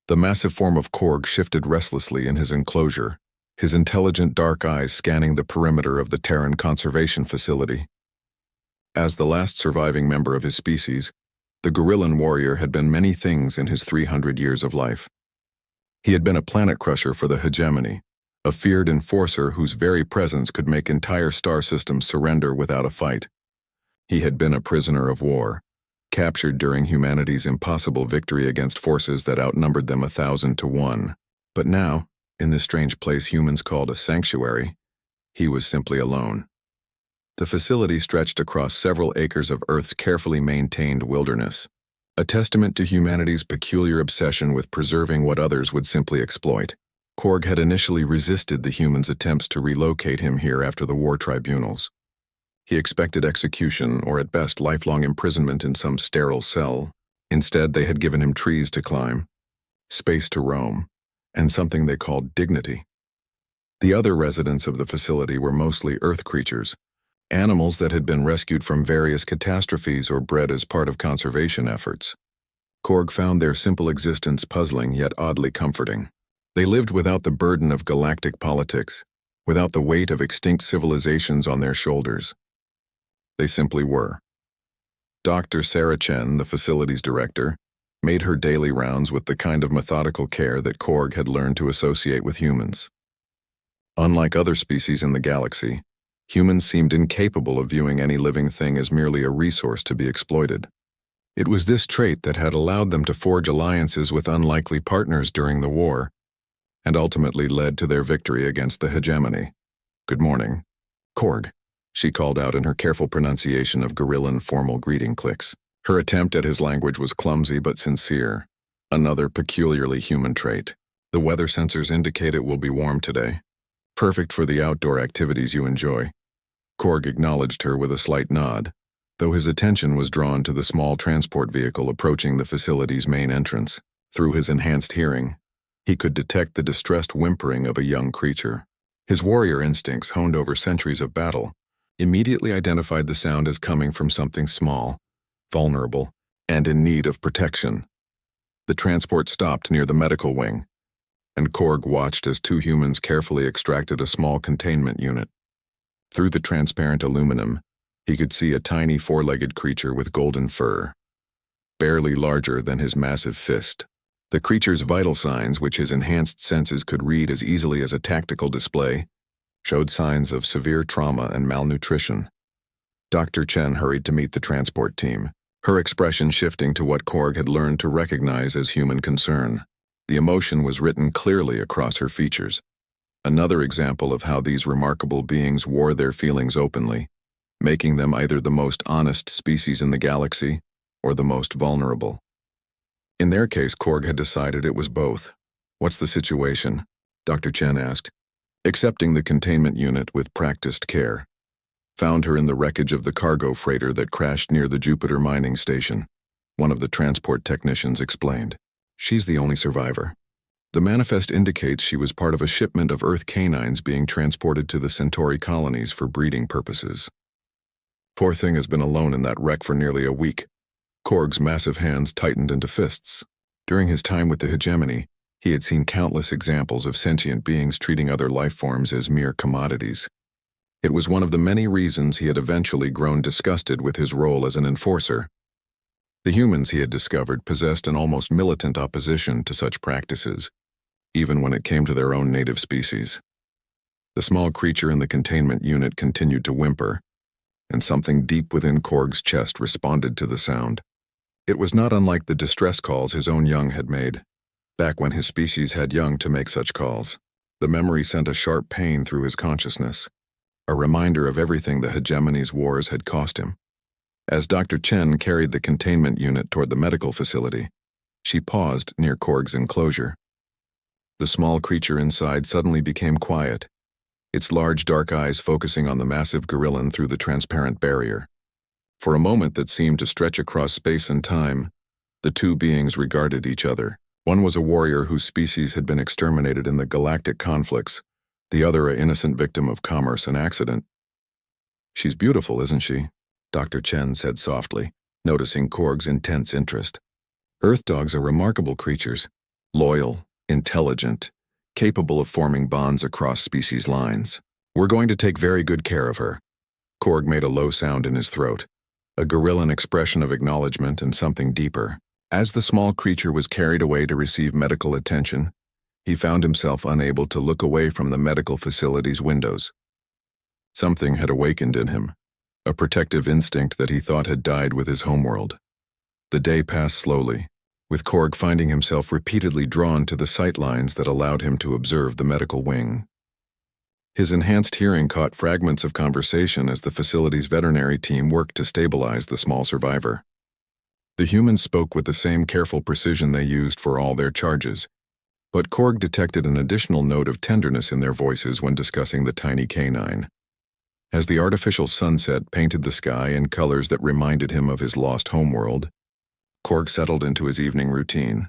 The massive form of Korg shifted restlessly in his enclosure, his intelligent dark eyes scanning the perimeter of the Terran conservation facility. As the last surviving member of his species, the gorillan warrior had been many things in his 300 years of life. He had been a planet crusher for the hegemony, a feared enforcer whose very presence could make entire star systems surrender without a fight. He had been a prisoner of war, captured during humanity's impossible victory against forces that outnumbered them 1,000 to 1. But now, in this strange place humans called a sanctuary, he was simply alone. The facility stretched across several acres of Earth's carefully maintained wilderness, a testament to humanity's peculiar obsession with preserving what others would simply exploit. Korg had initially resisted the humans' attempts to relocate him here after the war tribunals. He expected execution or at best lifelong imprisonment in some sterile cell. Instead, they had given him trees to climb, space to roam, and something they called dignity. The other residents of the facility were mostly Earth creatures, animals that had been rescued from various catastrophes or bred as part of conservation efforts. Korg found their simple existence puzzling yet oddly comforting. They lived without the burden of galactic politics, without the weight of extinct civilizations on their shoulders. They simply were. Dr. Sarah Chen, the facility's director, made her daily rounds with the kind of methodical care that Korg had learned to associate with humans. Unlike other species in the galaxy, humans seemed incapable of viewing any living thing as merely a resource to be exploited. It was this trait that had allowed them to forge alliances with unlikely partners during the war, and ultimately led to their victory against the hegemony. "Good morning, Korg," she called out in her careful pronunciation of gorillan formal greeting clicks. Her attempt at his language was clumsy but sincere, another peculiarly human trait. "The weather sensors indicate it will be warm today. Perfect for the outdoor activities you enjoy." Korg acknowledged her with a slight nod, though his attention was drawn to the small transport vehicle approaching the facility's main entrance. Through his enhanced hearing, he could detect the distressed whimpering of a young creature. His warrior instincts, honed over centuries of battle, immediately identified the sound as coming from something small, vulnerable, and in need of protection. The transport stopped near the medical wing, and Korg watched as two humans carefully extracted a small containment unit. Through the transparent aluminum, he could see a tiny four-legged creature with golden fur, barely larger than his massive fist. The creature's vital signs, which his enhanced senses could read as easily as a tactical display, showed signs of severe trauma and malnutrition. Dr. Chen hurried to meet the transport team, her expression shifting to what Korg had learned to recognize as human concern. The emotion was written clearly across her features, another example of how these remarkable beings wore their feelings openly, making them either the most honest species in the galaxy or the most vulnerable. In their case, Korg had decided it was both. "What's the situation?" Dr. Chen asked, accepting the containment unit with practiced care. "Found her in the wreckage of the cargo freighter that crashed near the Jupiter mining station," one of the transport technicians explained. "She's the only survivor. The manifest indicates she was part of a shipment of Earth canines being transported to the Centauri colonies for breeding purposes. Poor thing has been alone in that wreck for nearly a week." Korg's massive hands tightened into fists. During his time with the hegemony, he had seen countless examples of sentient beings treating other life forms as mere commodities. It was one of the many reasons he had eventually grown disgusted with his role as an enforcer. The humans, he had discovered, possessed an almost militant opposition to such practices, even when it came to their own native species. The small creature in the containment unit continued to whimper, and something deep within Korg's chest responded to the sound. It was not unlike the distress calls his own young had made, back when his species had young to make such calls. The memory sent a sharp pain through his consciousness, a reminder of everything the hegemony's wars had cost him. As Dr. Chen carried the containment unit toward the medical facility, she paused near Korg's enclosure. The small creature inside suddenly became quiet, its large dark eyes focusing on the massive gorillan through the transparent barrier. For a moment that seemed to stretch across space and time, the two beings regarded each other. One was a warrior whose species had been exterminated in the galactic conflicts, the other an innocent victim of commerce and accident. "She's beautiful, isn't she?" Dr. Chen said softly, noticing Korg's intense interest. "Earth dogs are remarkable creatures, loyal, intelligent, capable of forming bonds across species lines. We're going to take very good care of her. Korg made a low sound in his throat, a gorillan expression of acknowledgement and something deeper. As the small creature was carried away to receive medical attention, he found himself unable to look away from the medical facility's windows. Something had awakened in him, a protective instinct that he thought had died with his homeworld. The day passed slowly, with Korg finding himself repeatedly drawn to the sight lines that allowed him to observe the medical wing. His enhanced hearing caught fragments of conversation as the facility's veterinary team worked to stabilize the small survivor. The humans spoke with the same careful precision they used for all their charges, but Korg detected an additional note of tenderness in their voices when discussing the tiny canine. As the artificial sunset painted the sky in colors that reminded him of his lost homeworld, Korg settled into his evening routine.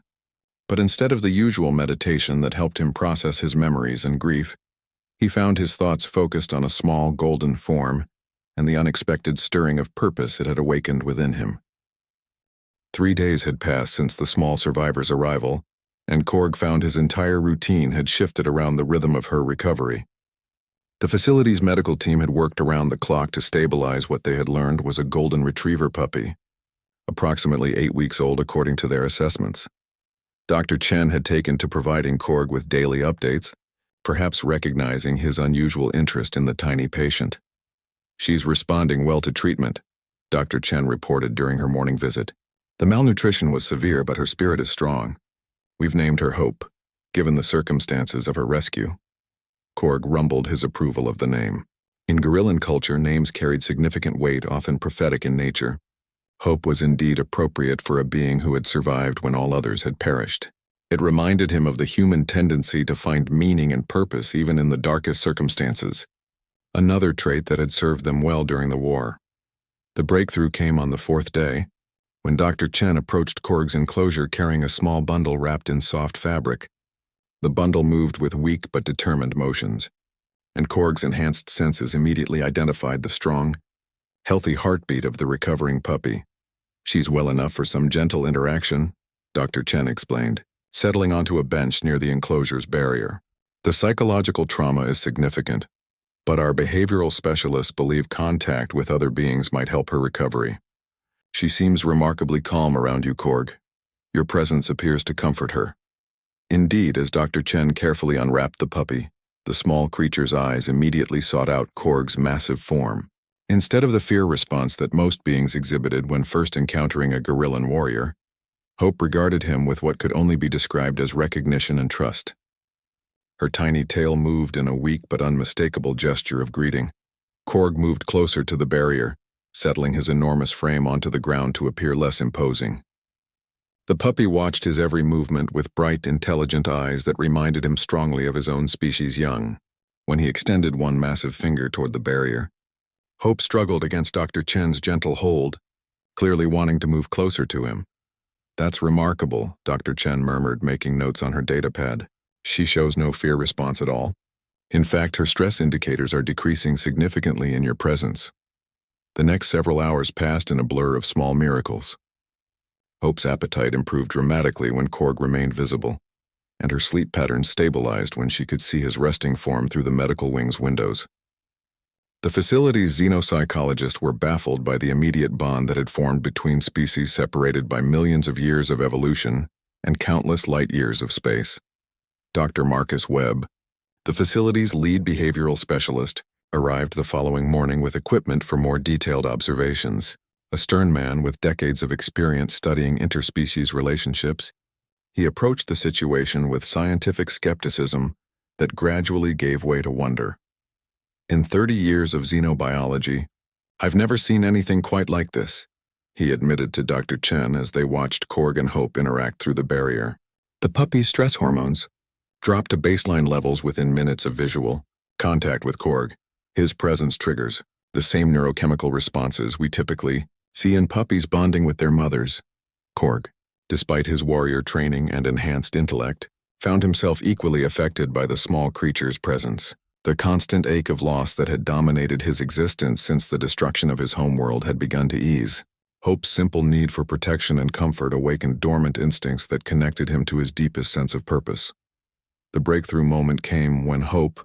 But instead of the usual meditation that helped him process his memories and grief, he found his thoughts focused on a small golden form and the unexpected stirring of purpose it had awakened within him. 3 days had passed since the small survivor's arrival, and Korg found his entire routine had shifted around the rhythm of her recovery. The facility's medical team had worked around the clock to stabilize what they had learned was a golden retriever puppy, approximately 8 weeks old according to their assessments. Dr. Chen had taken to providing Korg with daily updates, perhaps recognizing his unusual interest in the tiny patient. "She's responding well to treatment," Dr. Chen reported during her morning visit. "The malnutrition was severe, but her spirit is strong. We've named her Hope, given the circumstances of her rescue." Korg rumbled his approval of the name. In gorillan culture, names carried significant weight, often prophetic in nature. Hope was indeed appropriate for a being who had survived when all others had perished. It reminded him of the human tendency to find meaning and purpose even in the darkest circumstances, another trait that had served them well during the war. The breakthrough came on the 4th day, when Dr. Chen approached Korg's enclosure carrying a small bundle wrapped in soft fabric. The bundle moved with weak but determined motions, and Korg's enhanced senses immediately identified the strong, healthy heartbeat of the recovering puppy. "She's well enough for some gentle interaction," Dr. Chen explained, settling onto a bench near the enclosure's barrier. "The psychological trauma is significant, but our behavioral specialists believe contact with other beings might help her recovery. She seems remarkably calm around you, Korg. Your presence appears to comfort her." Indeed, as Dr. Chen carefully unwrapped the puppy, the small creature's eyes immediately sought out Korg's massive form. Instead of the fear response that most beings exhibited when first encountering a gorillan warrior, Hope regarded him with what could only be described as recognition and trust. Her tiny tail moved in a weak but unmistakable gesture of greeting. Korg moved closer to the barrier, settling his enormous frame onto the ground to appear less imposing. The puppy watched his every movement with bright, intelligent eyes that reminded him strongly of his own species' young. When he extended one massive finger toward the barrier, Hope struggled against Dr. Chen's gentle hold, clearly wanting to move closer to him. "That's remarkable," Dr. Chen murmured, making notes on her datapad. "She shows no fear response at all. In fact, her stress indicators are decreasing significantly in your presence." The next several hours passed in a blur of small miracles. Hope's appetite improved dramatically when Korg remained visible, and her sleep patterns stabilized when she could see his resting form through the medical wing's windows. The facility's xenopsychologists were baffled by the immediate bond that had formed between species separated by millions of years of evolution and countless light years of space. Dr. Marcus Webb, the facility's lead behavioral specialist, arrived the following morning with equipment for more detailed observations. A stern man with decades of experience studying interspecies relationships, he approached the situation with scientific skepticism that gradually gave way to wonder. "In 30 years of xenobiology, I've never seen anything quite like this," he admitted to Dr. Chen as they watched Korg and Hope interact through the barrier. The puppy's stress hormones dropped to baseline levels within minutes of visual contact with Korg. His presence triggers the same neurochemical responses we typically see in puppies bonding with their mothers. Korg, despite his warrior training and enhanced intellect, found himself equally affected by the small creature's presence. The constant ache of loss that had dominated his existence since the destruction of his homeworld had begun to ease. Hope's simple need for protection and comfort awakened dormant instincts that connected him to his deepest sense of purpose. The breakthrough moment came when Hope,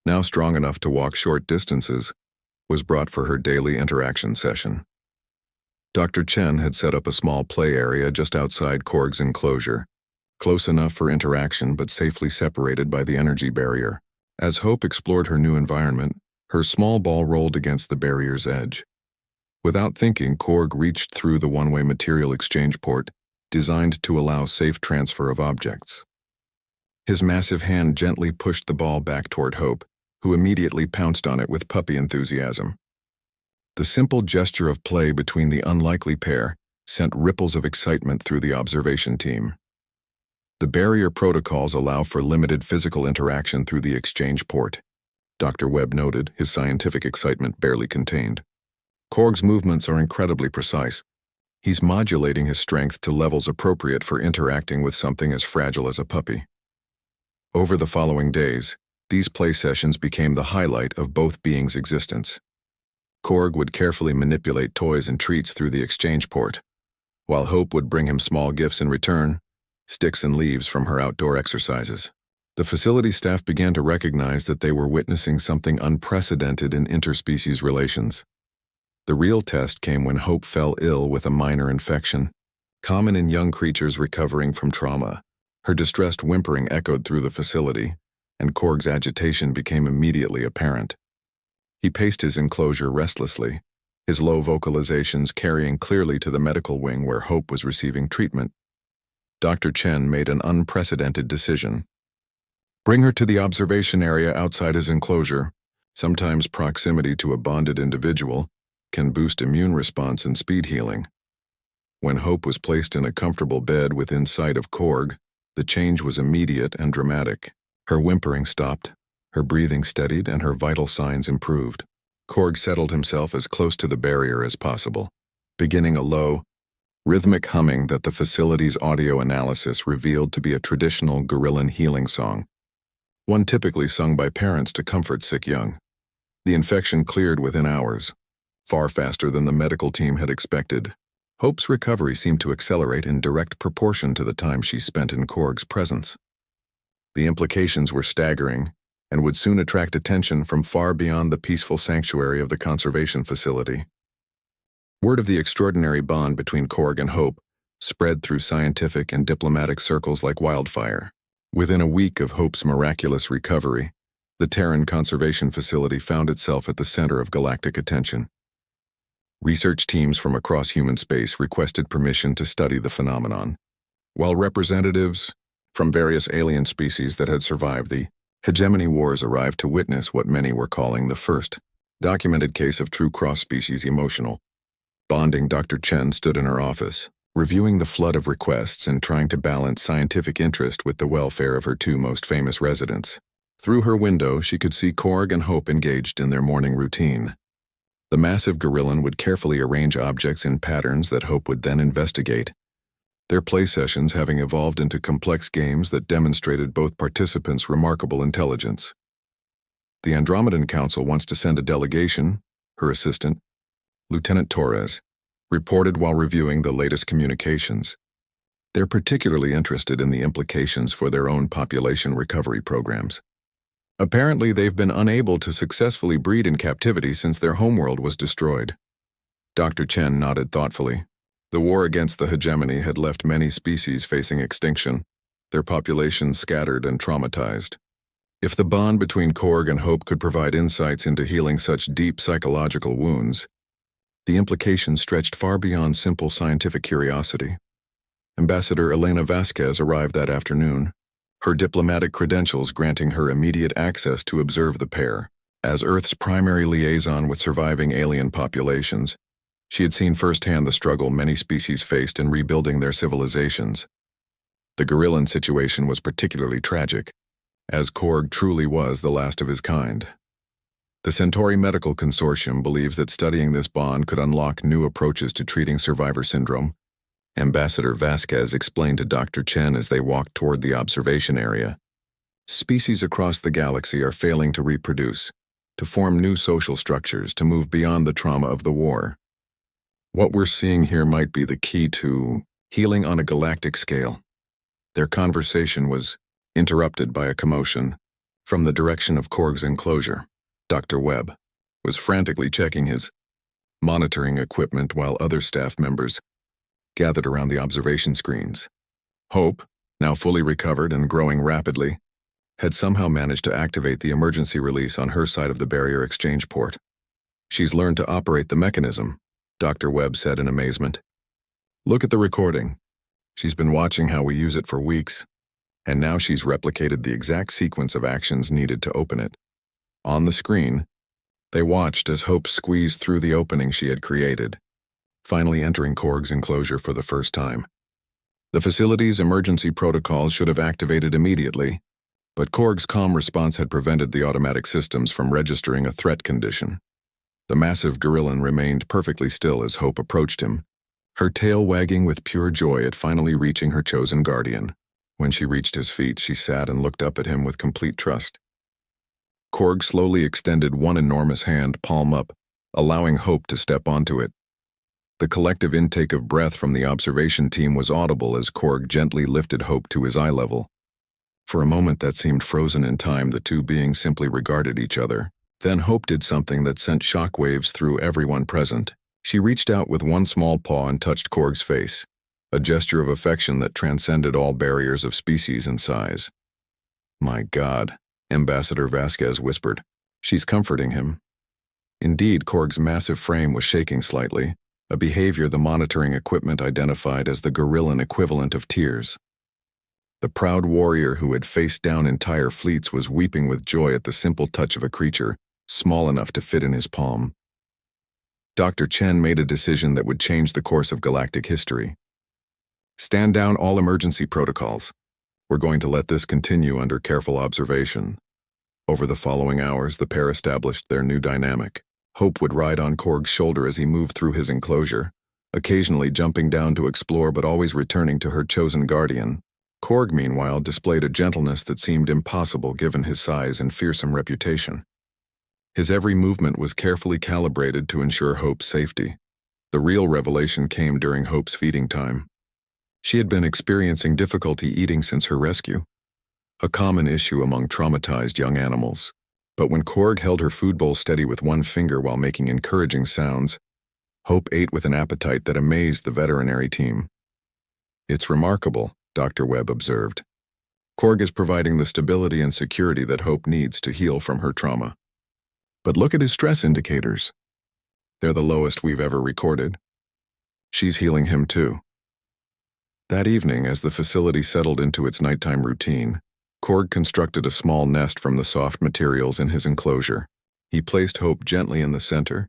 now strong enough to walk short distances, was brought for her daily interaction session. Dr. Chen had set up a small play area just outside Korg's enclosure, close enough for interaction but safely separated by the energy barrier. As Hope explored her new environment, her small ball rolled against the barrier's edge. Without thinking, Korg reached through the one-way material exchange port, designed to allow safe transfer of objects. His massive hand gently pushed the ball back toward Hope, who immediately pounced on it with puppy enthusiasm. The simple gesture of play between the unlikely pair sent ripples of excitement through the observation team. The barrier protocols allow for limited physical interaction through the exchange port, Dr. Webb noted, his scientific excitement barely contained. Korg's movements are incredibly precise. He's modulating his strength to levels appropriate for interacting with something as fragile as a puppy. Over the following days, these play sessions became the highlight of both beings' existence. Korg would carefully manipulate toys and treats through the exchange port, while Hope would bring him small gifts in return, sticks and leaves from her outdoor exercises. The facility staff began to recognize that they were witnessing something unprecedented in interspecies relations. The real test came when Hope fell ill with a minor infection, common in young creatures recovering from trauma. Her distressed whimpering echoed through the facility, and Korg's agitation became immediately apparent. He paced his enclosure restlessly, his low vocalizations carrying clearly to the medical wing where Hope was receiving treatment. Dr. Chen made an unprecedented decision. Bring her to the observation area outside his enclosure. Sometimes proximity to a bonded individual can boost immune response and speed healing. When Hope was placed in a comfortable bed within sight of Korg, the change was immediate and dramatic. Her whimpering stopped, her breathing steadied, and her vital signs improved. Korg settled himself as close to the barrier as possible, beginning a low, rhythmic humming that the facility's audio analysis revealed to be a traditional gorillan healing song, one typically sung by parents to comfort sick young. The infection cleared within hours, far faster than the medical team had expected. Hope's recovery seemed to accelerate in direct proportion to the time she spent in Korg's presence. The implications were staggering and would soon attract attention from far beyond the peaceful sanctuary of the conservation facility. Word of the extraordinary bond between Korg and Hope spread through scientific and diplomatic circles like wildfire. Within a week of Hope's miraculous recovery, the Terran Conservation Facility found itself at the center of galactic attention. Research teams from across human space requested permission to study the phenomenon, while representatives from various alien species that had survived the hegemony wars arrived to witness what many were calling the first documented case of true cross-species emotional bonding. Dr. Chen stood in her office, reviewing the flood of requests and trying to balance scientific interest with the welfare of her two most famous residents. Through her window, she could see Korg and Hope engaged in their morning routine. The massive gorillan would carefully arrange objects in patterns that Hope would then investigate, their play sessions having evolved into complex games that demonstrated both participants' remarkable intelligence. The Andromedan Council wants to send a delegation, her assistant, Lieutenant Torres, reported while reviewing the latest communications. They're particularly interested in the implications for their own population recovery programs. Apparently, they've been unable to successfully breed in captivity since their homeworld was destroyed. Dr. Chen nodded thoughtfully. The war against the hegemony had left many species facing extinction, their populations scattered and traumatized. If the bond between Korg and Hope could provide insights into healing such deep psychological wounds, the implications stretched far beyond simple scientific curiosity. Ambassador Elena Vasquez arrived that afternoon, her diplomatic credentials granting her immediate access to observe the pair. As Earth's primary liaison with surviving alien populations, she had seen firsthand the struggle many species faced in rebuilding their civilizations. The gorillan situation was particularly tragic, as Korg truly was the last of his kind. The Centauri Medical Consortium believes that studying this bond could unlock new approaches to treating survivor syndrome, Ambassador Vasquez explained to Dr. Chen as they walked toward the observation area. Species across the galaxy are failing to reproduce, to form new social structures, to move beyond the trauma of the war. What we're seeing here might be the key to healing on a galactic scale. Their conversation was interrupted by a commotion from the direction of Korg's enclosure. Dr. Webb was frantically checking his monitoring equipment while other staff members gathered around the observation screens. Hope, now fully recovered and growing rapidly, had somehow managed to activate the emergency release on her side of the barrier exchange port. She's learned to operate the mechanism, Dr. Webb said in amazement. Look at the recording. She's been watching how we use it for weeks, and now she's replicated the exact sequence of actions needed to open it. On the screen, they watched as Hope squeezed through the opening she had created, finally entering Korg's enclosure for the first time. The facility's emergency protocols should have activated immediately, but Korg's calm response had prevented the automatic systems from registering a threat condition. The massive gorillan remained perfectly still as Hope approached him, her tail wagging with pure joy at finally reaching her chosen guardian. When she reached his feet, she sat and looked up at him with complete trust. Korg slowly extended one enormous hand, palm up, allowing Hope to step onto it. The collective intake of breath from the observation team was audible as Korg gently lifted Hope to his eye level. For a moment that seemed frozen in time, the two beings simply regarded each other. Then Hope did something that sent shockwaves through everyone present. She reached out with one small paw and touched Korg's face, a gesture of affection that transcended all barriers of species and size. My God, Ambassador Vasquez whispered. She's comforting him. Indeed, Korg's massive frame was shaking slightly, a behavior the monitoring equipment identified as the gorillan equivalent of tears. The proud warrior who had faced down entire fleets was weeping with joy at the simple touch of a creature small enough to fit in his palm. Dr. Chen made a decision that would change the course of galactic history. Stand down all emergency protocols. We're going to let this continue under careful observation. Over the following hours, the pair established their new dynamic. Hope would ride on Korg's shoulder as he moved through his enclosure, occasionally jumping down to explore but always returning to her chosen guardian. Korg, meanwhile, displayed a gentleness that seemed impossible given his size and fearsome reputation. His every movement was carefully calibrated to ensure Hope's safety. The real revelation came during Hope's feeding time. She had been experiencing difficulty eating since her rescue, a common issue among traumatized young animals. But when Korg held her food bowl steady with one finger while making encouraging sounds, Hope ate with an appetite that amazed the veterinary team. It's remarkable, Dr. Webb observed. Korg is providing the stability and security that Hope needs to heal from her trauma. But look at his stress indicators. They're the lowest we've ever recorded. She's healing him too. That evening, as the facility settled into its nighttime routine, Korg constructed a small nest from the soft materials in his enclosure. He placed Hope gently in the center,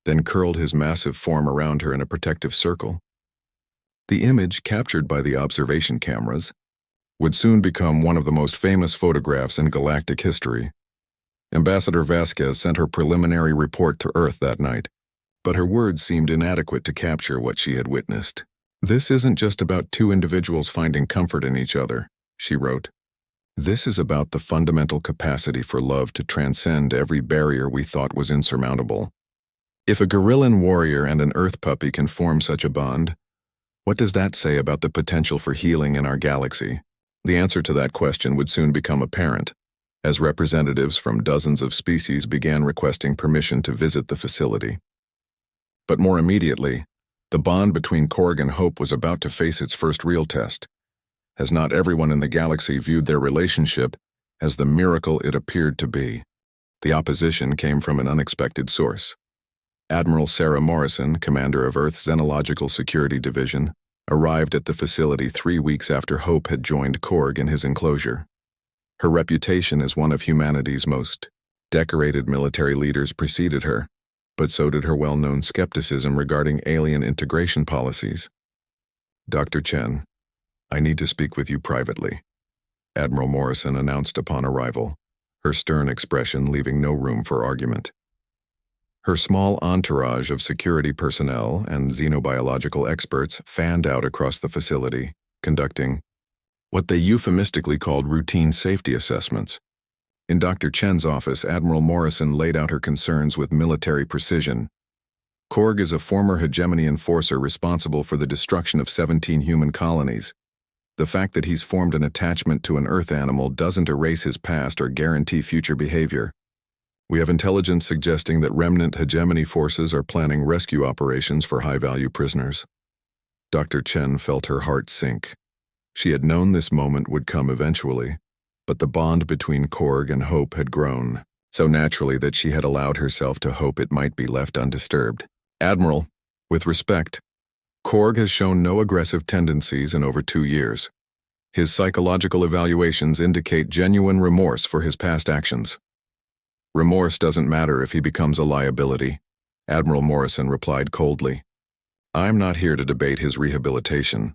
then curled his massive form around her in a protective circle. The image, captured by the observation cameras, would soon become one of the most famous photographs in galactic history. Ambassador Vasquez sent her preliminary report to Earth that night, but her words seemed inadequate to capture what she had witnessed. This isn't just about two individuals finding comfort in each other, she wrote. This is about the fundamental capacity for love to transcend every barrier we thought was insurmountable. If a gorillan warrior and an Earth puppy can form such a bond, what does that say about the potential for healing in our galaxy? The answer to that question would soon become apparent, as representatives from dozens of species began requesting permission to visit the facility. But more immediately, the bond between Korg and Hope was about to face its first real test, as not everyone in the galaxy viewed their relationship as the miracle it appeared to be. The opposition came from an unexpected source. Admiral Sarah Morrison, commander of Earth's Xenological Security Division, arrived at the facility 3 weeks after Hope had joined Korg in his enclosure. Her reputation as one of humanity's most decorated military leaders preceded her, but so did her well-known skepticism regarding alien integration policies. Dr. Chen, I need to speak with you privately, Admiral Morrison announced upon arrival, her stern expression leaving no room for argument. Her small entourage of security personnel and xenobiological experts fanned out across the facility, conducting what they euphemistically called routine safety assessments. In Dr. Chen's office, Admiral Morrison laid out her concerns with military precision. Korg is a former hegemony enforcer responsible for the destruction of 17 human colonies. The fact that he's formed an attachment to an Earth animal doesn't erase his past or guarantee future behavior. We have intelligence suggesting that remnant hegemony forces are planning rescue operations for high-value prisoners. Dr. Chen felt her heart sink. She had known this moment would come eventually, but the bond between Korg and Hope had grown so naturally that she had allowed herself to hope it might be left undisturbed. Admiral, with respect, Korg has shown no aggressive tendencies in over 2 years. His psychological evaluations indicate genuine remorse for his past actions. Remorse doesn't matter if he becomes a liability, Admiral Morrison replied coldly. I'm not here to debate his rehabilitation.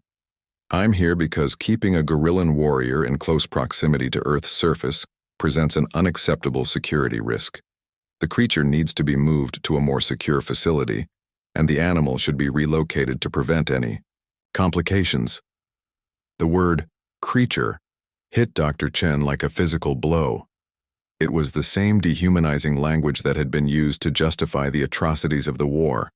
I'm here because keeping a guerrillan warrior in close proximity to Earth's surface presents an unacceptable security risk. The creature needs to be moved to a more secure facility, and the animal should be relocated to prevent any complications. The word creature hit Dr. Chen like a physical blow. It was the same dehumanizing language that had been used to justify the atrocities of the war,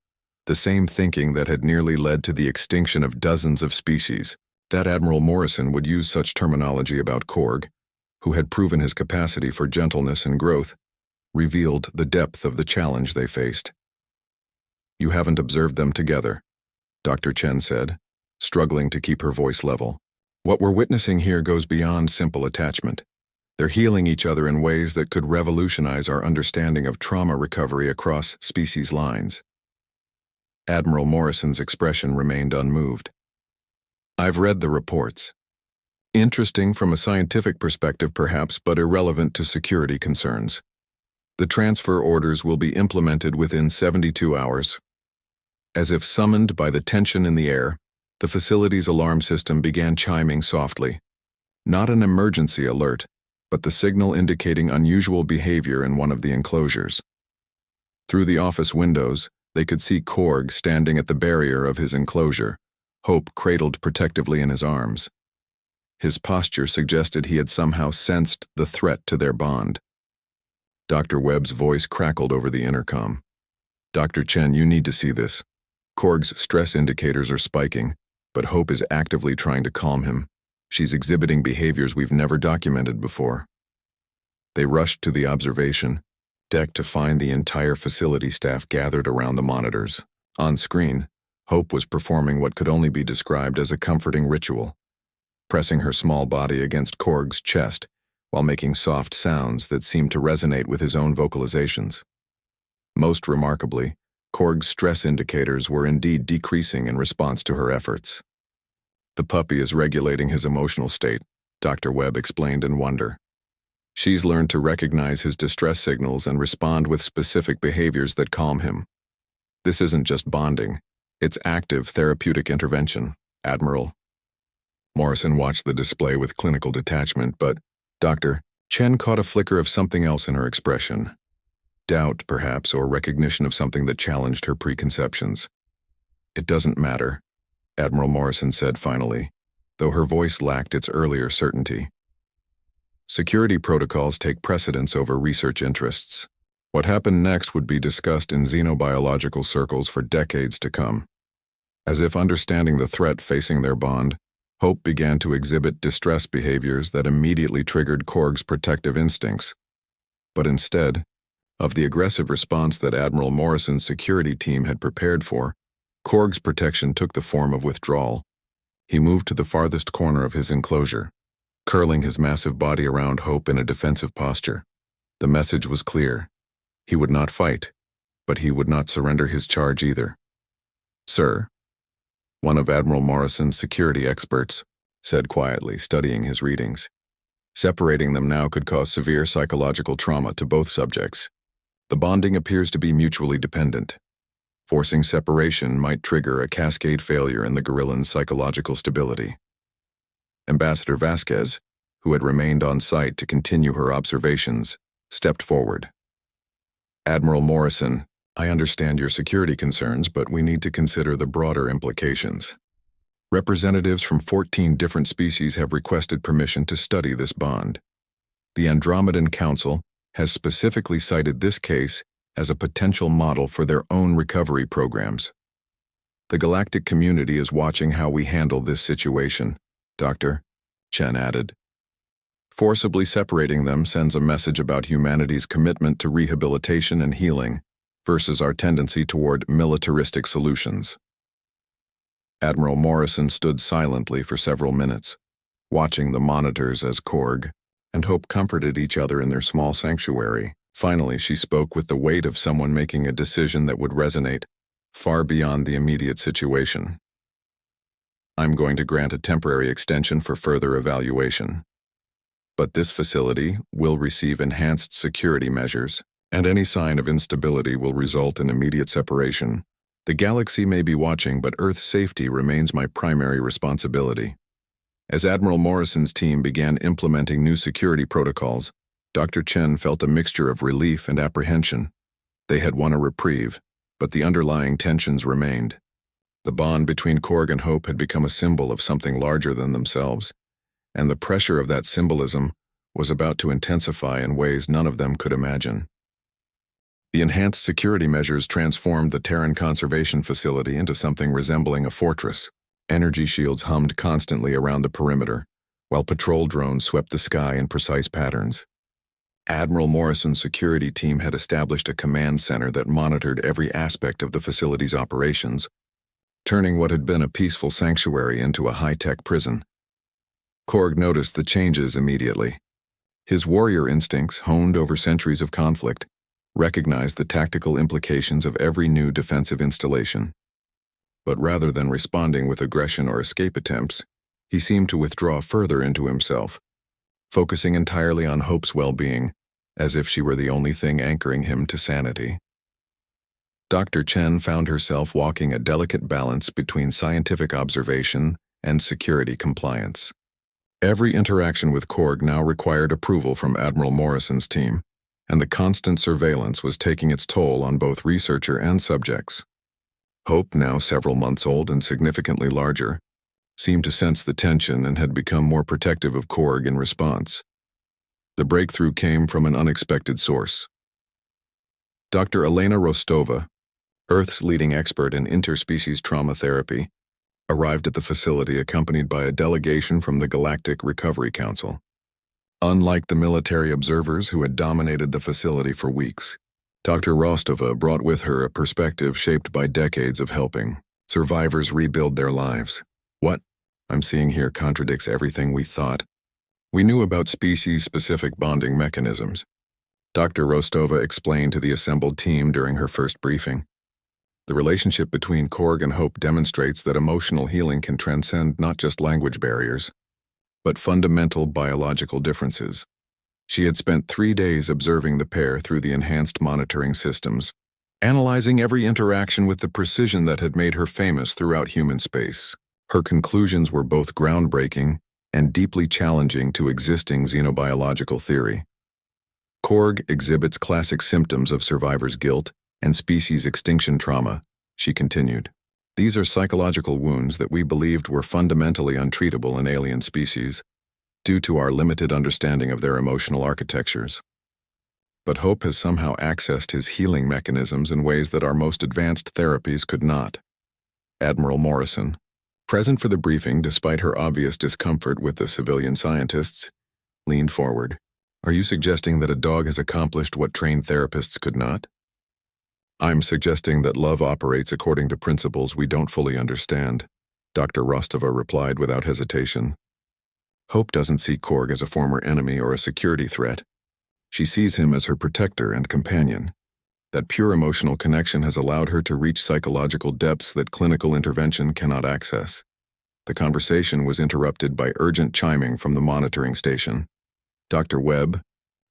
the same thinking that had nearly led to the extinction of dozens of species. That Admiral Morrison would use such terminology about Korg, who had proven his capacity for gentleness and growth, revealed the depth of the challenge they faced. You haven't observed them together, Dr. Chen said, struggling to keep her voice level. What we're witnessing here goes beyond simple attachment. They're healing each other in ways that could revolutionize our understanding of trauma recovery across species lines. Admiral Morrison's expression remained unmoved. I've read the reports. Interesting from a scientific perspective perhaps, but irrelevant to security concerns. The transfer orders will be implemented within 72 hours. As if summoned by the tension in the air, the facility's alarm system began chiming softly. Not an emergency alert, but the signal indicating unusual behavior in one of the enclosures. Through the office windows, they could see Korg standing at the barrier of his enclosure, Hope cradled protectively in his arms. His posture suggested he had somehow sensed the threat to their bond. Dr. Webb's voice crackled over the intercom. Dr. Chen, you need to see this. Korg's stress indicators are spiking, but Hope is actively trying to calm him. She's exhibiting behaviors we've never documented before. They rushed to the observation deck to find the entire facility staff gathered around the monitors. On screen, Hope was performing what could only be described as a comforting ritual, pressing her small body against Korg's chest while making soft sounds that seemed to resonate with his own vocalizations. Most remarkably, Korg's stress indicators were indeed decreasing in response to her efforts. The puppy is regulating his emotional state, Dr. Webb explained in wonder. She's learned to recognize his distress signals and respond with specific behaviors that calm him. This isn't just bonding, it's active therapeutic intervention, Admiral. Morrison watched the display with clinical detachment, but Dr. Chen caught a flicker of something else in her expression. Doubt, perhaps, or recognition of something that challenged her preconceptions. It doesn't matter, Admiral Morrison said finally, though her voice lacked its earlier certainty. Security protocols take precedence over research interests. What happened next would be discussed in xenobiological circles for decades to come. As if understanding the threat facing their bond, Hope began to exhibit distress behaviors that immediately triggered Korg's protective instincts. But instead of the aggressive response that Admiral Morrison's security team had prepared for, Korg's protection took the form of withdrawal. He moved to the farthest corner of his enclosure, curling his massive body around Hope in a defensive posture. The message was clear. He would not fight, but he would not surrender his charge either. Sir, one of Admiral Morrison's security experts said quietly, studying his readings. Separating them now could cause severe psychological trauma to both subjects. The bonding appears to be mutually dependent. Forcing separation might trigger a cascade failure in the guerrillan's psychological stability. Ambassador Vasquez, who had remained on site to continue her observations, stepped forward. Admiral Morrison, I understand your security concerns, but we need to consider the broader implications. Representatives from 14 different species have requested permission to study this bond. The Andromedan Council has specifically cited this case as a potential model for their own recovery programs. The galactic community is watching how we handle this situation, Dr. Chen added. Forcibly separating them sends a message about humanity's commitment to rehabilitation and healing versus our tendency toward militaristic solutions. Admiral Morrison stood silently for several minutes, watching the monitors as Korg and Hope comforted each other in their small sanctuary. Finally, she spoke with the weight of someone making a decision that would resonate far beyond the immediate situation. I'm going to grant a temporary extension for further evaluation. But this facility will receive enhanced security measures, and any sign of instability will result in immediate separation. The galaxy may be watching, but Earth's safety remains my primary responsibility. As Admiral Morrison's team began implementing new security protocols, Dr. Chen felt a mixture of relief and apprehension. They had won a reprieve, but the underlying tensions remained. The bond between Korg and Hope had become a symbol of something larger than themselves, and the pressure of that symbolism was about to intensify in ways none of them could imagine. The enhanced security measures transformed the Terran conservation facility into something resembling a fortress. Energy shields hummed constantly around the perimeter, while patrol drones swept the sky in precise patterns. Admiral Morrison's security team had established a command center that monitored every aspect of the facility's operations, turning what had been a peaceful sanctuary into a high-tech prison. Korg noticed the changes immediately. His warrior instincts, honed over centuries of conflict, recognized the tactical implications of every new defensive installation. But rather than responding with aggression or escape attempts, he seemed to withdraw further into himself, focusing entirely on Hope's well-being, as if she were the only thing anchoring him to sanity. Dr. Chen found herself walking a delicate balance between scientific observation and security compliance. Every interaction with Korg now required approval from Admiral Morrison's team, and the constant surveillance was taking its toll on both researcher and subjects. Hope, now several months old and significantly larger, seemed to sense the tension and had become more protective of Korg in response. The breakthrough came from an unexpected source. Dr. Elena Rostova, Earth's leading expert in interspecies trauma therapy, arrived at the facility accompanied by a delegation from the Galactic Recovery Council. Unlike the military observers who had dominated the facility for weeks, Dr. Rostova brought with her a perspective shaped by decades of helping survivors rebuild their lives. What I'm seeing here contradicts everything we thought. We knew about species-specific bonding mechanisms. Dr. Rostova explained to the assembled team during her first briefing. The relationship between Korg and Hope demonstrates that emotional healing can transcend not just language barriers, but fundamental biological differences. She had spent 3 days observing the pair through the enhanced monitoring systems, analyzing every interaction with the precision that had made her famous throughout human space. Her conclusions were both groundbreaking and deeply challenging to existing xenobiological theory. Korg exhibits classic symptoms of survivor's guilt and species extinction trauma, she continued. These are psychological wounds that we believed were fundamentally untreatable in alien species, due to our limited understanding of their emotional architectures. But Hope has somehow accessed his healing mechanisms in ways that our most advanced therapies could not. Admiral Morrison, present for the briefing despite her obvious discomfort with the civilian scientists, leaned forward. Are you suggesting that a dog has accomplished what trained therapists could not? I'm suggesting that love operates according to principles we don't fully understand, Dr. Rostova replied without hesitation. Hope doesn't see Korg as a former enemy or a security threat. She sees him as her protector and companion. That pure emotional connection has allowed her to reach psychological depths that clinical intervention cannot access. The conversation was interrupted by urgent chiming from the monitoring station. Dr. Webb,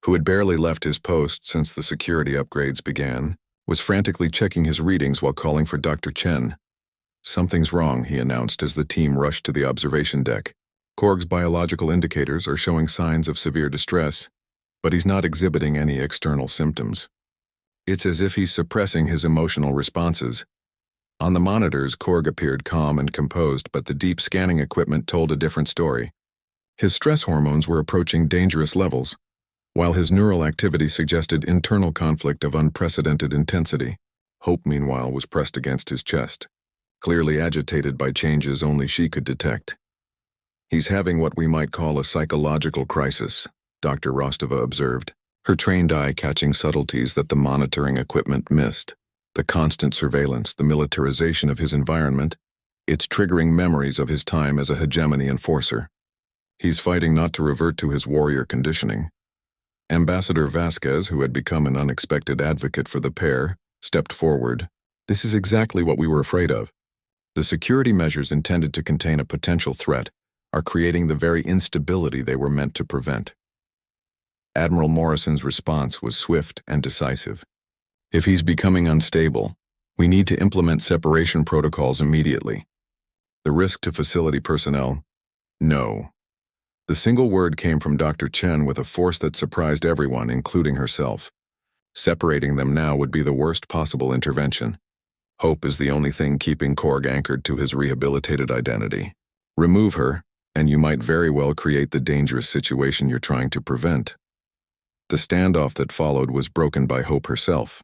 who had barely left his post since the security upgrades began, was frantically checking his readings while calling for Dr. Chen. Something's wrong, he announced as the team rushed to the observation deck. Korg's biological indicators are showing signs of severe distress, but he's not exhibiting any external symptoms. It's as if he's suppressing his emotional responses. On the monitors, Korg appeared calm and composed, but the deep scanning equipment told a different story. His stress hormones were approaching dangerous levels, While his neural activity suggested internal conflict of unprecedented intensity, Hope, meanwhile, was pressed against his chest, clearly agitated by changes only she could detect. "He's having what we might call a psychological crisis," Dr. Rostova observed, her trained eye catching subtleties that the monitoring equipment missed. The constant surveillance, the militarization of his environment, it's triggering memories of his time as a hegemony enforcer. He's fighting not to revert to his warrior conditioning. Ambassador Vasquez, who had become an unexpected advocate for the pair, stepped forward. "This is exactly what we were afraid of. The security measures intended to contain a potential threat are creating the very instability they were meant to prevent." Admiral Morrison's response was swift and decisive. "If he's becoming unstable, we need to implement separation protocols immediately. The risk to facility personnel? No." The single word came from Dr. Chen with a force that surprised everyone, including herself. Separating them now would be the worst possible intervention. Hope is the only thing keeping Korg anchored to his rehabilitated identity. Remove her, and you might very well create the dangerous situation you're trying to prevent. The standoff that followed was broken by Hope herself.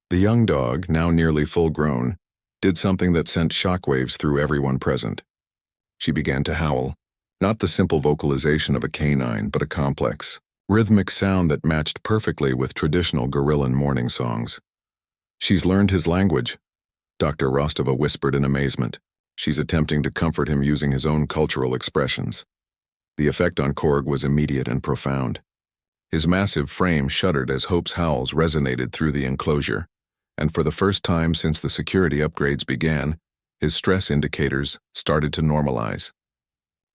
The young dog, now nearly full-grown, did something that sent shockwaves through everyone present. She began to howl, not the simple vocalization of a canine, but a complex, rhythmic sound that matched perfectly with traditional gorillan morning songs. "She's learned his language," Dr. Rostova whispered in amazement. "She's attempting to comfort him using his own cultural expressions." The effect on Korg was immediate and profound. His massive frame shuddered as Hope's howls resonated through the enclosure, and for the first time since the security upgrades began, his stress indicators started to normalize.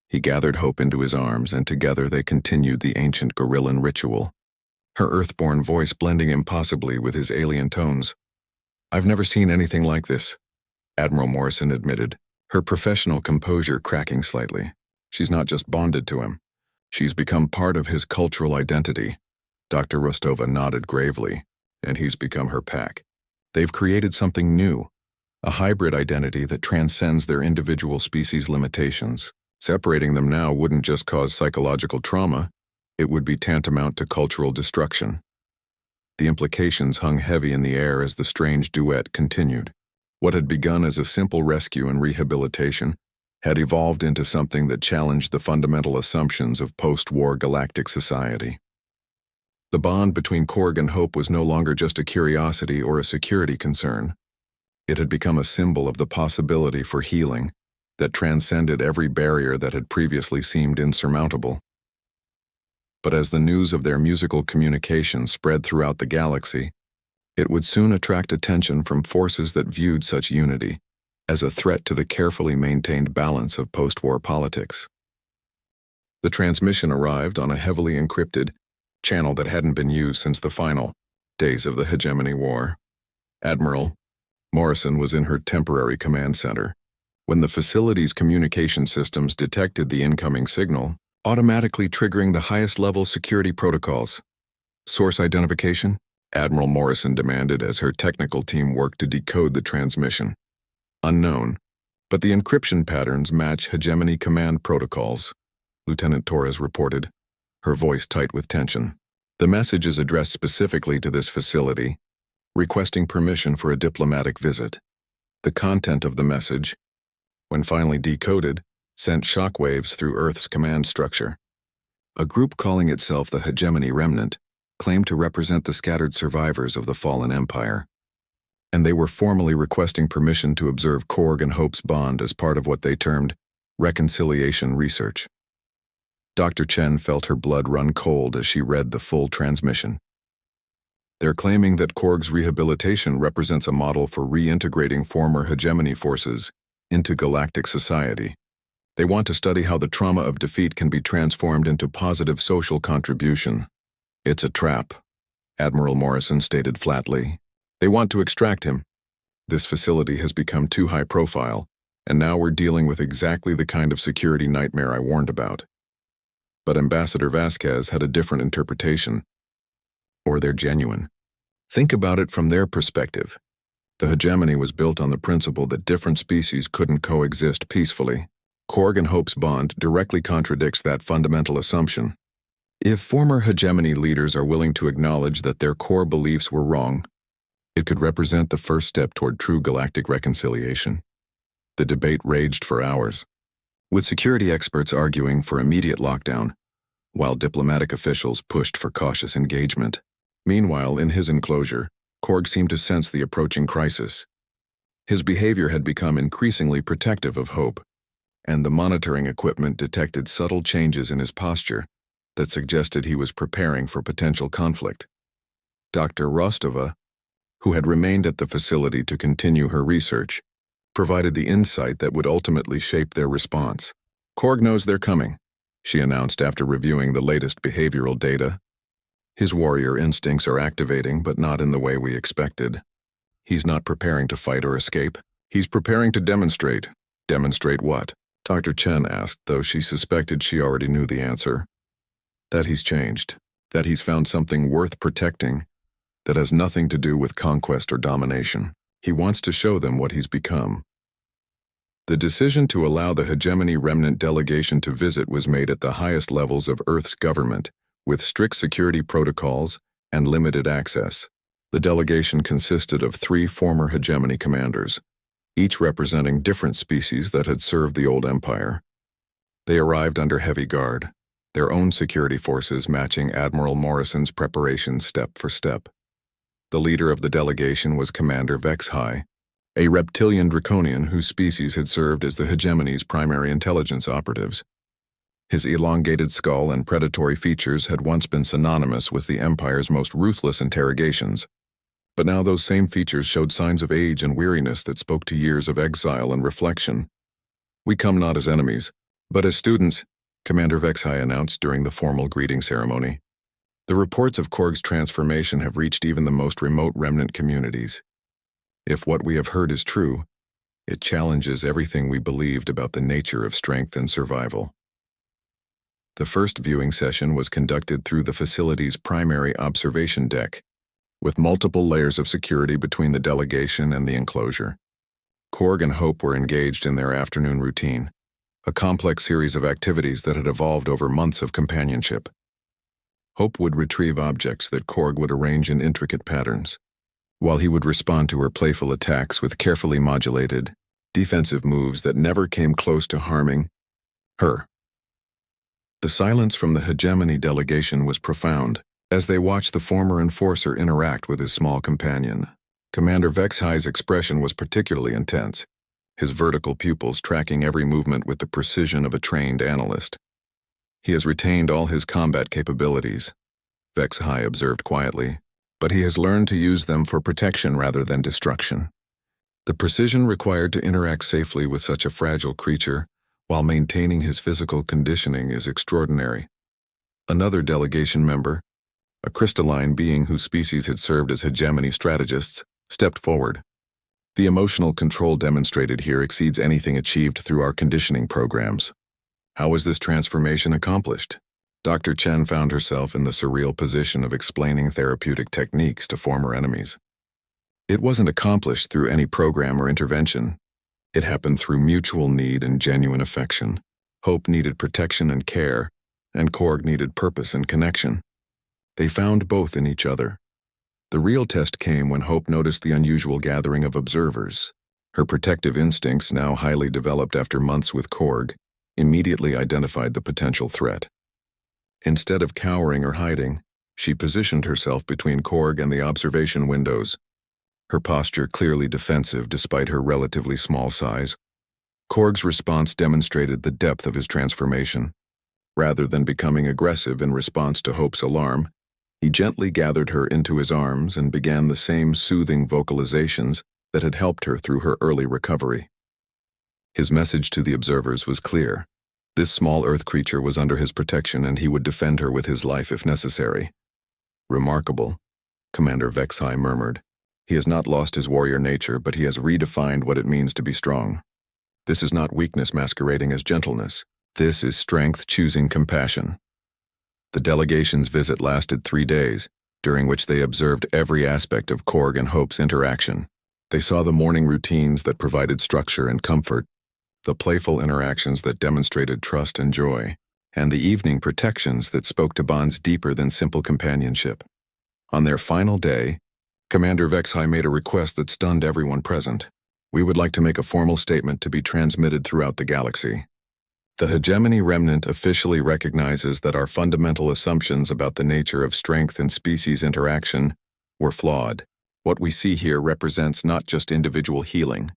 He gathered Hope into his arms, and together they continued the ancient gorillan ritual, her earthborn voice blending impossibly with his alien tones. "I've never seen anything like this," Admiral Morrison admitted, her professional composure cracking slightly. "She's not just bonded to him. She's become part of his cultural identity." Dr. Rostova nodded gravely, "And he's become her pack. They've created something new, a hybrid identity that transcends their individual species' limitations. Separating them now wouldn't just cause psychological trauma, it would be tantamount to cultural destruction." The implications hung heavy in the air as the strange duet continued. What had begun as a simple rescue and rehabilitation had evolved into something that challenged the fundamental assumptions of post-war galactic society. The bond between Korg and Hope was no longer just a curiosity or a security concern. It had become a symbol of the possibility for healing that transcended every barrier that had previously seemed insurmountable. But as the news of their musical communication spread throughout the galaxy, it would soon attract attention from forces that viewed such unity as a threat to the carefully maintained balance of post-war politics. The transmission arrived on a heavily encrypted channel that hadn't been used since the final days of the Hegemony War. Admiral Morrison was in her temporary command center when the facility's communication systems detected the incoming signal, automatically triggering the highest-level security protocols. "Source identification?" Admiral Morrison demanded as her technical team worked to decode the transmission. "Unknown, but the encryption patterns match hegemony command protocols," Lieutenant Torres reported, her voice tight with tension. "The message is addressed specifically to this facility, requesting permission for a diplomatic visit." The content of the message, when finally decoded, sent shockwaves through Earth's command structure. A group calling itself the Hegemony Remnant claimed to represent the scattered survivors of the fallen empire, and they were formally requesting permission to observe Korg and Hope's bond as part of what they termed reconciliation research. Dr. Chen felt her blood run cold as she read the full transmission. "They're claiming that Korg's rehabilitation represents a model for reintegrating former hegemony forces into galactic society. They want to study how the trauma of defeat can be transformed into positive social contribution." "It's a trap," Admiral Morrison stated flatly. "They want to extract him. This facility has become too high profile, and now we're dealing with exactly the kind of security nightmare I warned about." But Ambassador Vasquez had a different interpretation. Or they're genuine. Think about it from their perspective. The hegemony was built on the principle that different species couldn't coexist peacefully. Korg and Hope's bond directly contradicts that fundamental assumption. If former hegemony leaders are willing to acknowledge that their core beliefs were wrong, it could represent the first step toward true galactic reconciliation. The debate raged for hours, with security experts arguing for immediate lockdown, while diplomatic officials pushed for cautious engagement. Meanwhile, in his enclosure, Korg seemed to sense the approaching crisis. His behavior had become increasingly protective of Hope, and the monitoring equipment detected subtle changes in his posture that suggested he was preparing for potential conflict. Dr. Rostova, who had remained at the facility to continue her research, provided the insight that would ultimately shape their response. "Korg knows they're coming," she announced after reviewing the latest behavioral data. "His warrior instincts are activating, but not in the way we expected. He's not preparing to fight or escape. He's preparing to demonstrate." "Demonstrate what?" Dr. Chen asked, though she suspected she already knew the answer. "That he's changed. That he's found something worth protecting that has nothing to do with conquest or domination. He wants to show them what he's become." The decision to allow the hegemony remnant delegation to visit was made at the highest levels of Earth's government, with strict security protocols and limited access. The delegation consisted of 3 former hegemony commanders, each representing different species that had served the old empire. They arrived under heavy guard, their own security forces matching Admiral Morrison's preparations step for step. The leader of the delegation was Commander Vexhai, a reptilian draconian whose species had served as the hegemony's primary intelligence operatives. His elongated skull and predatory features had once been synonymous with the Empire's most ruthless interrogations, but now those same features showed signs of age and weariness that spoke to years of exile and reflection. "We come not as enemies, but as students," Commander Vexhai announced during the formal greeting ceremony. "The reports of Korg's transformation have reached even the most remote remnant communities. If what we have heard is true, it challenges everything we believed about the nature of strength and survival." The first viewing session was conducted through the facility's primary observation deck, with multiple layers of security between the delegation and the enclosure. Korg and Hope were engaged in their afternoon routine, a complex series of activities that had evolved over months of companionship. Hope would retrieve objects that Korg would arrange in intricate patterns, while he would respond to her playful attacks with carefully modulated, defensive moves that never came close to harming her. The silence from the hegemony delegation was profound as they watched the former enforcer interact with his small companion. Commander Vexhai's expression was particularly intense, his vertical pupils tracking every movement with the precision of a trained analyst. "He has retained all his combat capabilities," Vexhai observed quietly, "but he has learned to use them for protection rather than destruction. The precision required to interact safely with such a fragile creature while maintaining his physical conditioning is extraordinary." Another delegation member, a crystalline being whose species had served as hegemony strategists, stepped forward. "The emotional control demonstrated here exceeds anything achieved through our conditioning programs. How was this transformation accomplished?" Dr. Chen found herself in the surreal position of explaining therapeutic techniques to former enemies. It wasn't accomplished through any program or intervention. It happened through mutual need and genuine affection. Hope needed protection and care, and Korg needed purpose and connection. They found both in each other. The real test came when Hope noticed the unusual gathering of observers. Her protective instincts, now highly developed after months with Korg, immediately identified the potential threat. Instead of cowering or hiding, she positioned herself between Korg and the observation windows, her posture clearly defensive despite her relatively small size. Korg's response demonstrated the depth of his transformation. Rather than becoming aggressive in response to Hope's alarm, he gently gathered her into his arms and began the same soothing vocalizations that had helped her through her early recovery. His message to the observers was clear. This small earth creature was under his protection and he would defend her with his life if necessary. "Remarkable," Commander Vexhai murmured. "He has not lost his warrior nature, but he has redefined what it means to be strong. This is not weakness masquerading as gentleness. This is strength choosing compassion." The delegation's visit lasted 3 days, during which they observed every aspect of Korg and Hope's interaction. They saw the morning routines that provided structure and comfort, the playful interactions that demonstrated trust and joy, and the evening protections that spoke to bonds deeper than simple companionship. On their final day, Commander Vexhai made a request that stunned everyone present. "We would like to make a formal statement to be transmitted throughout the galaxy. The Hegemony Remnant officially recognizes that our fundamental assumptions about the nature of strength and species interaction were flawed. What we see here represents not just individual healing,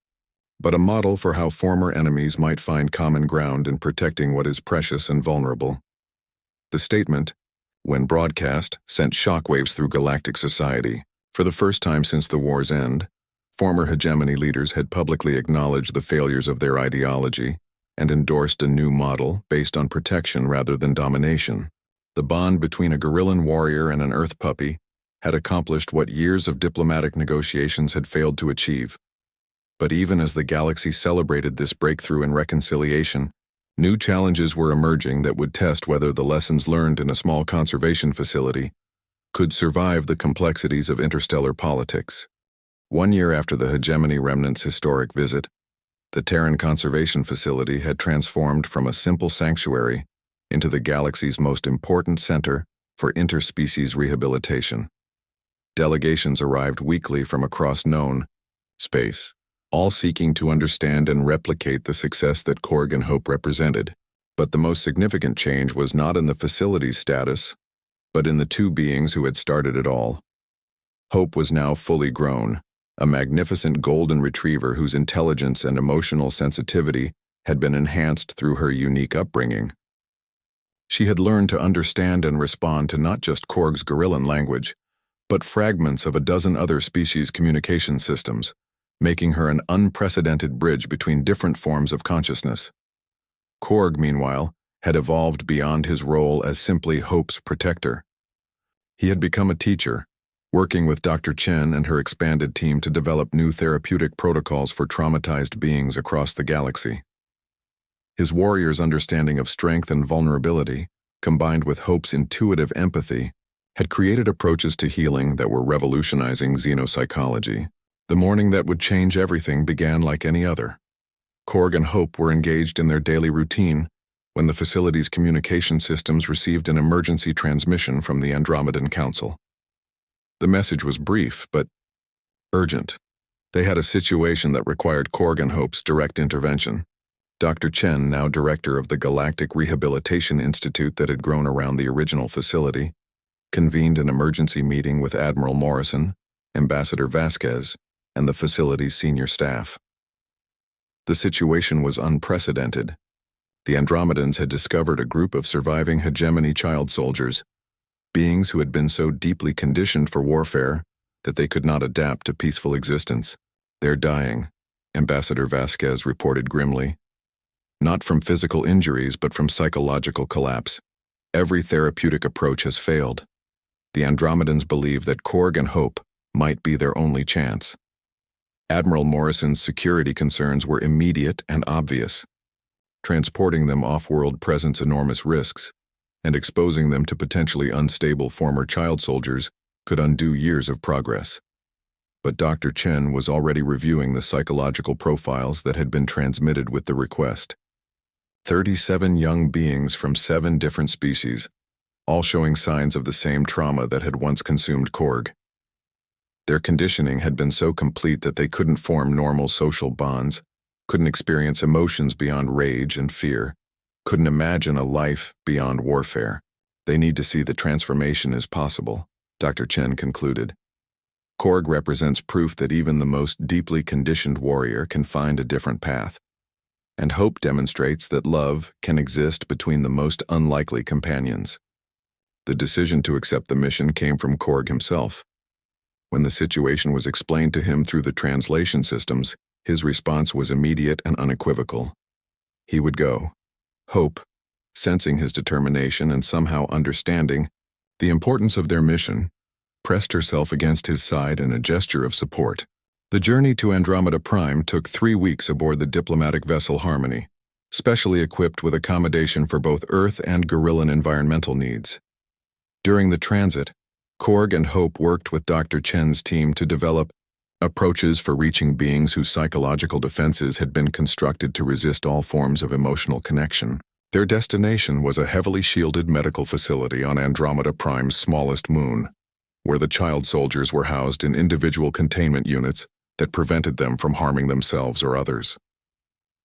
but a model for how former enemies might find common ground in protecting what is precious and vulnerable." The statement, when broadcast, sent shockwaves through galactic society. For the first time since the war's end, former hegemony leaders had publicly acknowledged the failures of their ideology and endorsed a new model based on protection rather than domination. The bond between a Gorillan warrior and an Earth puppy had accomplished what years of diplomatic negotiations had failed to achieve. But even as the galaxy celebrated this breakthrough in reconciliation, new challenges were emerging that would test whether the lessons learned in a small conservation facility could survive the complexities of interstellar politics. 1 year after the Hegemony Remnant's historic visit, the Terran Conservation Facility had transformed from a simple sanctuary into the galaxy's most important center for interspecies rehabilitation. Delegations arrived weekly from across known space, all seeking to understand and replicate the success that Korg and Hope represented. But the most significant change was not in the facility's status, but in the two beings who had started it all. Hope was now fully grown, a magnificent golden retriever whose intelligence and emotional sensitivity had been enhanced through her unique upbringing. She had learned to understand and respond to not just Korg's Gorillan language, but fragments of a dozen other species' communication systems, making her an unprecedented bridge between different forms of consciousness. Korg, meanwhile, had evolved beyond his role as simply Hope's protector. He had become a teacher, working with Dr. Chen and her expanded team to develop new therapeutic protocols for traumatized beings across the galaxy. His warrior's understanding of strength and vulnerability, combined with Hope's intuitive empathy, had created approaches to healing that were revolutionizing xenopsychology. The morning that would change everything began like any other. Korg and Hope were engaged in their daily routine when the facility's communication systems received an emergency transmission from the Andromedan Council. The message was brief, but urgent. They had a situation that required Korg and Hope's direct intervention. Dr. Chen, now director of the Galactic Rehabilitation Institute that had grown around the original facility, convened an emergency meeting with Admiral Morrison, Ambassador Vasquez, and the facility's senior staff. The situation was unprecedented. The Andromedans had discovered a group of surviving hegemony child soldiers, beings who had been so deeply conditioned for warfare that they could not adapt to peaceful existence. "They're dying," Ambassador Vasquez reported grimly. "Not from physical injuries, but from psychological collapse. Every therapeutic approach has failed." The Andromedans believed that Korg and Hope might be their only chance. Admiral Morrison's security concerns were immediate and obvious. Transporting them off-world presents enormous risks, and exposing them to potentially unstable former child soldiers could undo years of progress. But Dr. Chen was already reviewing the psychological profiles that had been transmitted with the request. 37 young beings from 7 different species, all showing signs of the same trauma that had once consumed Korg. Their conditioning had been so complete that they couldn't form normal social bonds, couldn't experience emotions beyond rage and fear, couldn't imagine a life beyond warfare. "They need to see the transformation is possible," Dr. Chen concluded. "Korg represents proof that even the most deeply conditioned warrior can find a different path. And Hope demonstrates that love can exist between the most unlikely companions." The decision to accept the mission came from Korg himself. When the situation was explained to him through the translation systems, his response was immediate and unequivocal. He would go. Hope, sensing his determination and somehow understanding the importance of their mission, pressed herself against his side in a gesture of support. The journey to Andromeda Prime took 3 weeks aboard the diplomatic vessel Harmony, specially equipped with accommodation for both Earth and Gorillan environmental needs. During the transit, Korg and Hope worked with Dr. Chen's team to develop approaches for reaching beings whose psychological defenses had been constructed to resist all forms of emotional connection. Their destination was a heavily shielded medical facility on Andromeda Prime's smallest moon, where the child soldiers were housed in individual containment units that prevented them from harming themselves or others.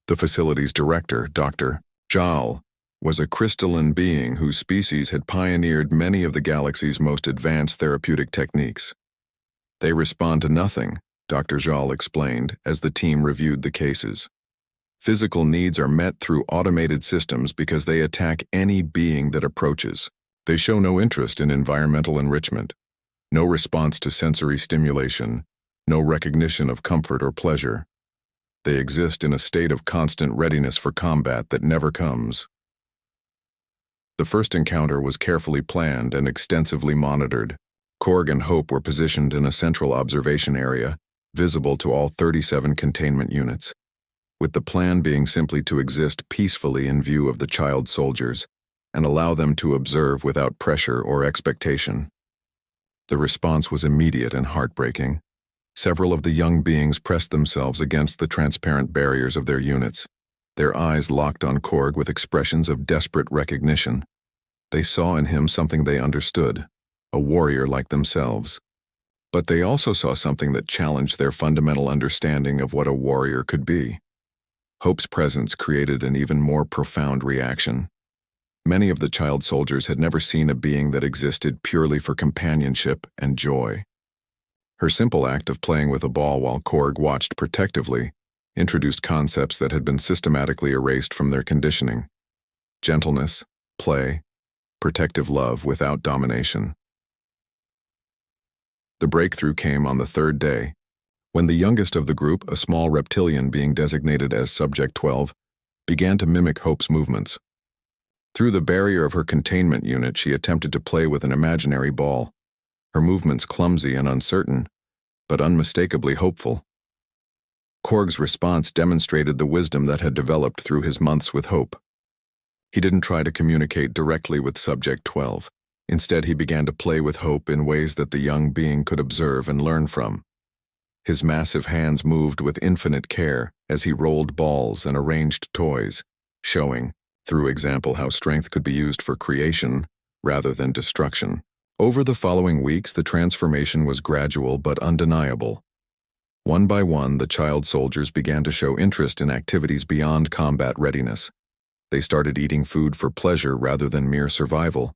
The facility's director, Dr. Jal, was a crystalline being whose species had pioneered many of the galaxy's most advanced therapeutic techniques. They respond to nothing, Dr. Jal explained as the team reviewed the cases. Physical needs are met through automated systems because they attack any being that approaches. They show no interest in environmental enrichment, no response to sensory stimulation, no recognition of comfort or pleasure. They exist in a state of constant readiness for combat that never comes. The first encounter was carefully planned and extensively monitored. Korg and Hope were positioned in a central observation area, visible to all 37 containment units, with the plan being simply to exist peacefully in view of the child soldiers and allow them to observe without pressure or expectation. The response was immediate and heartbreaking. Several of the young beings pressed themselves against the transparent barriers of their units, their eyes locked on Korg with expressions of desperate recognition. They saw in him something they understood, a warrior like themselves. But they also saw something that challenged their fundamental understanding of what a warrior could be. Hope's presence created an even more profound reaction. Many of the child soldiers had never seen a being that existed purely for companionship and joy. Her simple act of playing with a ball while Korg watched protectively introduced concepts that had been systematically erased from their conditioning: gentleness, play, protective love without domination. The breakthrough came on the third day, when the youngest of the group, a small reptilian being designated as Subject 12, began to mimic Hope's movements. Through the barrier of her containment unit, she attempted to play with an imaginary ball, her movements clumsy and uncertain, but unmistakably hopeful. Korg's response demonstrated the wisdom that had developed through his months with Hope. He didn't try to communicate directly with Subject 12. Instead, he began to play with Hope in ways that the young being could observe and learn from. His massive hands moved with infinite care as he rolled balls and arranged toys, showing, through example, how strength could be used for creation rather than destruction. Over the following weeks, the transformation was gradual but undeniable. One by one, the child soldiers began to show interest in activities beyond combat readiness. They started eating food for pleasure rather than mere survival.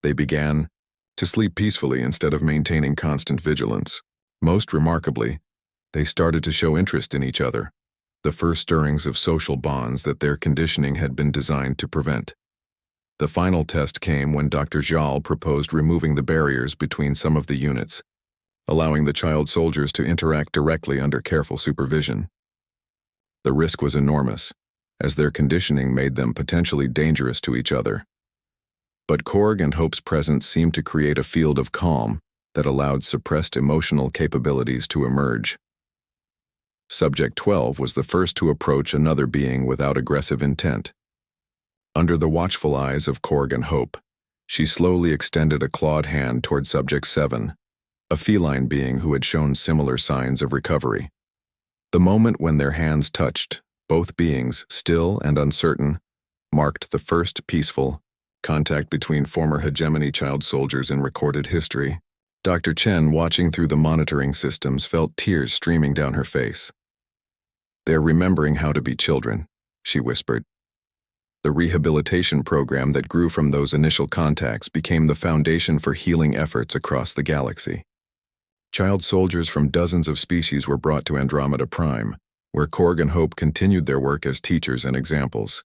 They began to sleep peacefully instead of maintaining constant vigilance. Most remarkably, they started to show interest in each other, the first stirrings of social bonds that their conditioning had been designed to prevent. The final test came when Dr. Jal proposed removing the barriers between some of the units, allowing the child soldiers to interact directly under careful supervision. The risk was enormous, as their conditioning made them potentially dangerous to each other. But Korg and Hope's presence seemed to create a field of calm that allowed suppressed emotional capabilities to emerge. Subject 12 was the first to approach another being without aggressive intent. Under the watchful eyes of Korg and Hope, she slowly extended a clawed hand toward Subject 7, a feline being who had shown similar signs of recovery. The moment when their hands touched, both beings, still and uncertain, marked the first peaceful contact between former hegemony child soldiers in recorded history. Dr. Chen, watching through the monitoring systems, felt tears streaming down her face. "They're remembering how to be children," she whispered. The rehabilitation program that grew from those initial contacts became the foundation for healing efforts across the galaxy. Child soldiers from dozens of species were brought to Andromeda Prime, where Korg and Hope continued their work as teachers and examples.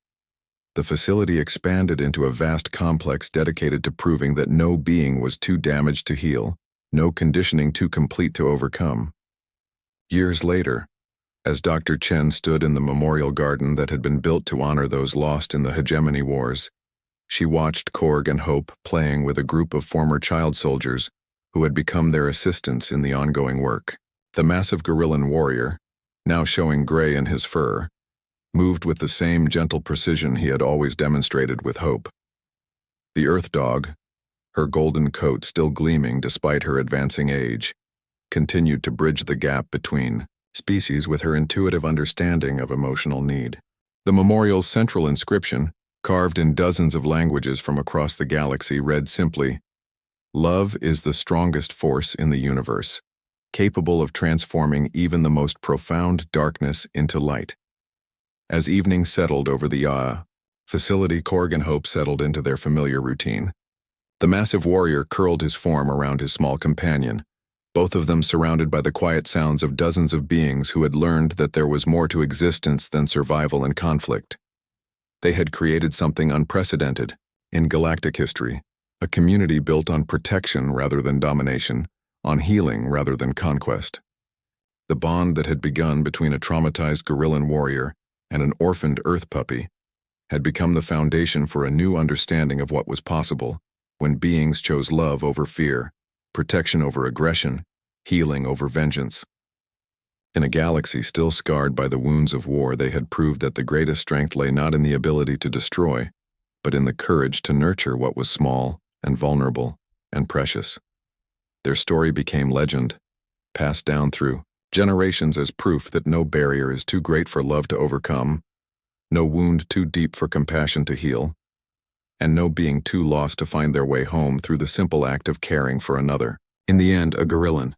The facility expanded into a vast complex dedicated to proving that no being was too damaged to heal, no conditioning too complete to overcome. Years later, as Dr. Chen stood in the memorial garden that had been built to honor those lost in the hegemony wars, she watched Korg and Hope playing with a group of former child soldiers who had become their assistants in the ongoing work. The massive gorillan warrior, now showing gray in his fur, moved with the same gentle precision he had always demonstrated with Hope. The Earth Dog, her golden coat still gleaming despite her advancing age, continued to bridge the gap between species with her intuitive understanding of emotional need. The memorial's central inscription, carved in dozens of languages from across the galaxy, read simply, "Love is the strongest force in the universe, capable of transforming even the most profound darkness into light." As evening settled over the facility, Korg and Hope settled into their familiar routine. The massive warrior curled his form around his small companion, both of them surrounded by the quiet sounds of dozens of beings who had learned that there was more to existence than survival and conflict. They had created something unprecedented in galactic history, a community built on protection rather than domination, on healing rather than conquest. The bond that had begun between a traumatized gorillan warrior and an orphaned Earth puppy had become the foundation for a new understanding of what was possible when beings chose love over fear, protection over aggression, healing over vengeance. In a galaxy still scarred by the wounds of war, they had proved that the greatest strength lay not in the ability to destroy, but in the courage to nurture what was small and vulnerable and precious. Their story became legend, passed down through generations as proof that no barrier is too great for love to overcome, no wound too deep for compassion to heal, and no being too lost to find their way home through the simple act of caring for another. In the end, a gorillan,